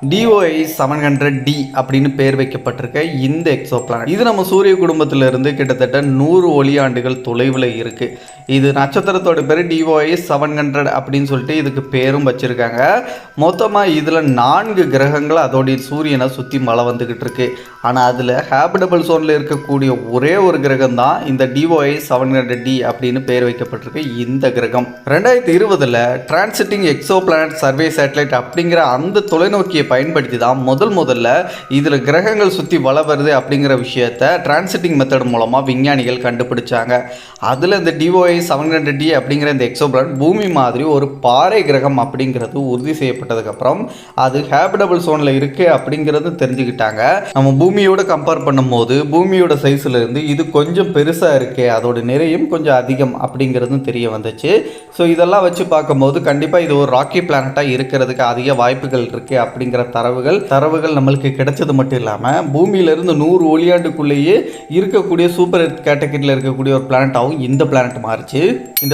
DOI 700D அப்படின்னு பேர் வைக்கப்பட்டிருக்க இந்த எக்ஸோ பிளானட் இது நம்ம சூரிய குடும்பத்திலிருந்து கிட்டத்தட்ட 100 ஒளியாண்டுகள் தொலைவில் இருக்கு. இது நட்சத்திரத்தோட பேர் DOI 700 அப்படின்னு சொல்லிட்டு இதுக்கு பேரும் வச்சிருக்காங்க. மொத்தமாக இதில் 4 கிரகங்கள் அதோடைய சூரியனை சுற்றி மழை வந்துக்கிட்டு இருக்கு. ஆனால் அதில் ஹேபிடபிள் சோனில் இருக்கக்கூடிய ஒரே ஒரு கிரகம் தான் இந்த DOI 700D அப்படின்னு பேர் வைக்கப்பட்டிருக்கு இந்த கிரகம். 2020 transiting Exo planet survey satellite அப்படிங்கிற அந்த தொலைநோக்கியை பயன்படுத்தி தான் முதல்ல இதில் கிரகங்கள் சுற்றி வள வருது அப்படிங்கிற விஷயத்தை டிரான்சிட்டிங் மெத்தட் மூலமாக விஞ்ஞானிகள் கண்டுபிடிச்சாங்க. அதில் இந்த DOI 700D அப்படிங்கிற இந்த எக்ஸோ பிளானட் பூமி மாதிரி ஒரு பாறை கிரகம் அப்படிங்கிறது உறுதி செய்யப்பட்டதுக்கப்புறம் அது ஹேபிடபிள் சோனில் இருக்குது அப்படிங்கிறது தெரிஞ்சுக்கிட்டாங்க. நம்ம பூமியோட கம்பேர் பண்ணும்போது பூமியோட சைஸில் இருந்து இது கொஞ்சம் பெருசாக இருக்கு, அதோட நிறையும் கொஞ்சம் அதிகம் அப்படிங்கிறதும் தெரிய வந்துச்சு. ஸோ இதெல்லாம் வச்சு பார்க்கும்போது கண்டிப்பாக இது ஒரு ராக்கி பிளானட்டாக இருக்கிறதுக்கு அதிக வாய்ப்புகள் இருக்குது அப்படிங்கிற தரவுகள் நம்மளுக்கு கிடைச்சது மட்டும் இல்லாமல் பூமியிலிருந்து 100 ஒளியாண்டுக்குள்ளேயே இருக்கக்கூடிய சூப்பர் எர்த் கேட்டகரியில் இருக்கக்கூடிய ஒரு பிளானட்டாகவும் இந்த பிளானட் மாறிச்சு. இந்த